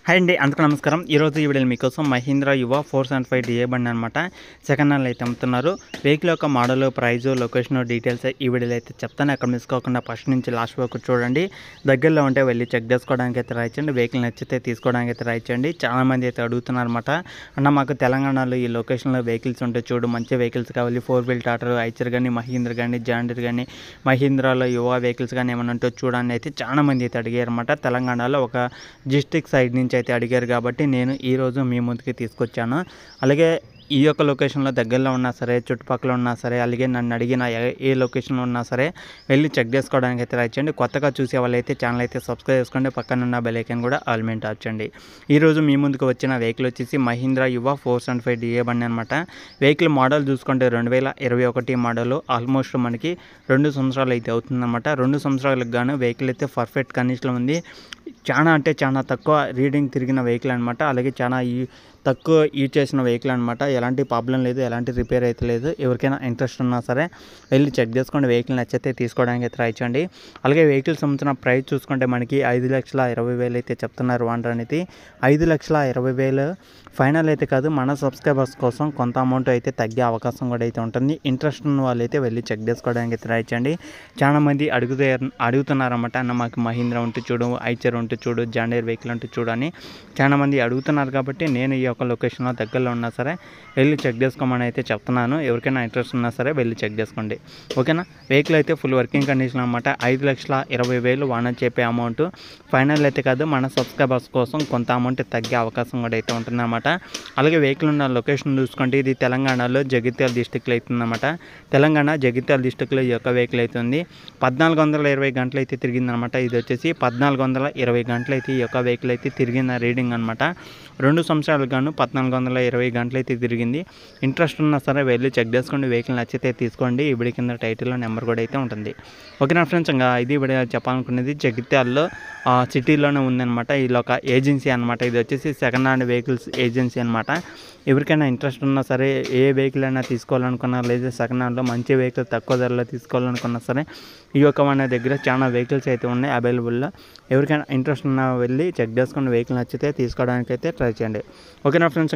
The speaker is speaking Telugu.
హాయ్ అండి, అందరికీ నమస్కారం. ఈరోజు ఈ వీడియోలో మీకోసం మహీంద్రా యువ 475 డిఏ బండి అనమాట. సెకండ్ హ్యాండ్లో అయితే అమ్ముతున్నారు. వెహికల్ యొక్క మోడల్, ప్రైస్, లొకేషన్ డీటెయిల్స్ ఈ వీడియోలో అయితే చెప్తాను. అక్కడ మిస్ కాకుండా ఫస్ట్ నుంచి లాస్ట్ వరకు చూడండి. దగ్గరలో ఉంటే వెళ్ళి చెక్ చేసుకోవడానికి అయితే రాయించండి. వెహికల్ నచ్చితే తీసుకోవడానికి అయితే రాయించండి. చాలామంది అయితే అడుగుతున్నారు అనమాట. అన్న మాకు తెలంగాణలో ఈ లొకేషన్లో వెహికల్స్ ఉంటే చూడు, మంచి వెహికల్స్ కావాలి, 4 వీల్ టాటర్, ఐచర్ కానీ, మహీంద్ర కానీ, జాండీర్ కానీ, మహీంద్రాలో యువ వెహికల్స్ కానీ ఏమైనా ఉంటే చూడండి అయితే చాలామంది అయితే అడిగారు అనమాట. తెలంగాణలో ఒక డిస్ట్రిక్ట్ సైడ్ నుంచి అయితే అడిగారు కాబట్టి నేను ఈరోజు మీ ముందుకి తీసుకొచ్చాను. అలాగే ఈ యొక్క లొకేషన్లో దగ్గరలో ఉన్నా సరే, చుట్టుపక్కల ఉన్నా సరే, అలాగే నన్ను అడిగిన ఏ లొకేషన్లో ఉన్నా సరే వెళ్ళి చెక్ చేసుకోవడానికి అయితే రాయించండి. కొత్తగా చూసే వాళ్ళైతే ఛానల్ అయితే సబ్స్క్రైబ్ చేసుకోండి. పక్కన ఉన్న బెల్ ఐకాన్ కూడా ఆల్ మీద టచ్ చేయండి. ఈరోజు మీ ముందుకు వచ్చిన వెహికల్ వచ్చేసి మహీంద్రా యువ 475 డిఏ బండి అనమాట. వెహికల్ మోడల్ చూసుకుంటే 2021 మోడల్. ఆల్మోస్ట్ మనకి 2 సంవత్సరాలు అయితే అవుతుందన్నమాట. 2 సంవత్సరాలకు గాను వెహికల్ అయితే పర్ఫెక్ట్ కండిషన్లో ఉంది. చాలా తక్కువ రీడింగ్ తిరిగిన వెహికల్ అనమాట. అలాగే తక్కువ యూజ్ చేసిన వెహికల్ అనమాట. ఎలాంటి ప్రాబ్లం లేదు, ఎలాంటి రిపేర్ అయితే లేదు. ఎవరికైనా ఇంట్రెస్ట్ ఉన్నా సరే వెళ్ళి చెక్ చేసుకోండి. వెహికల్ నచ్చితే తీసుకోవడానికి అయితే ట్రై చేయండి. అలాగే వెహికల్ సంబంధించిన ప్రైస్ చూసుకుంటే మనకి 5,20,000 అయితే చెప్తున్నారు ఓనర్ అనేది. 5,20,000 ఫైనల్ అయితే కాదు, మన సబ్స్క్రైబర్స్ కోసం కొంత అమౌంట్ అయితే తగ్గే అవకాశం కూడా అయితే ఉంటుంది. ఇంట్రెస్ట్ ఉన్న వాళ్ళు అయితే వెళ్ళి చెక్ చేసుకోవడానికి అయితే ట్రై చేయండి. చాలామంది అడుగుతున్నారన్నమాట. అన్న మాకు మహీంద్రా ఉంటే చూడు, ఐచర్ ఉంటే చూడు, జాండీర్ వెహికల్ ఉంటే చూడు అని చాలామంది అడుగుతున్నారు. కాబట్టి నేను ఈ యొక్క లొకేషన్లో దగ్గరలో ఉన్నా సరే వెళ్ళి చెక్ చేసుకోమని అయితే చెప్తున్నాను. ఎవరికైనా ఇంట్రెస్ట్ ఉన్నా సరే వెళ్ళి చెక్ చేసుకోండి, ఓకేనా. వెహికల్ అయితే ఫుల్ వర్కింగ్ కండిషన్ అనమాట. 5,20,000 ఓనర్ చెప్పే అమౌంట్ ఫైనల్ అయితే కాదు, మన సబ్స్క్రైబర్స్ కోసం కొంత అమౌంట్ తగ్గే అవకాశం కూడా అయితే ఉంటుందన్నమాట. అలాగే వెహికల్ ఉన్న లొకేషన్ చూసుకుంటే ఇది తెలంగాణలో జగిత్యాల డిస్టిక్లో అవుతుందన్నమాట. తెలంగాణ జగిత్యాల డిస్టిక్లో ఈ యొక్క వెహికల్ అవుతుంది. 1420 గంటలు అయితే తిరిగిందనమాట. ఇది వచ్చేసి 1420 గంటలు అయితే ఈ యొక్క వెహికల్ అయితే తిరిగిన రీడింగ్ అనమాట. 2 సంవత్సరాలు గాను 1420 గంటలు అయితే తిరిగింది. ఇంట్రెస్ట్ ఉన్నా సరే వెళ్ళి చెక్ చేసుకోండి. వెహికల్ నచ్చితే తీసుకోండి. ఈ వీడియో కింద టైటిల్లో నెంబర్ కూడా అయితే ఉంటుంది, ఓకేనా ఫ్రెండ్స్. ఇంకా ఇది వీడియో చెప్పాలనుకునేది జగిత్యాలలో సిటీలోనే ఉందన్నమాట. ఇది ఒక ఏజెన్సీ అనమాట. ఇది వచ్చేసి సెకండ్ హ్యాండ్ వెహికల్స్ ఏజెన్సీ అనమాట. ఎవరికైనా ఇంట్రెస్ట్ ఉన్నా సరే, ఏ వెహికల్ అయినా తీసుకోవాలనుకున్నా, లేదా సెకండ్ హ్యాండ్లో మంచి వెహికల్ తక్కువ ధరలో తీసుకోవాలనుకున్నా సరే ఈ యొక్క మన దగ్గర చాలా వెహికల్స్ అయితే ఉన్నాయి అవైలబుల్లో. ఎవరికైనా ఇంట్రెస్ట్ ఉన్నా వెళ్ళి చెక్ చేసుకుని వెహికల్ నచ్చితే తీసుకోవడానికి అయితే ట్రై చేయండి, ఓకేనా ఫ్రెండ్స్.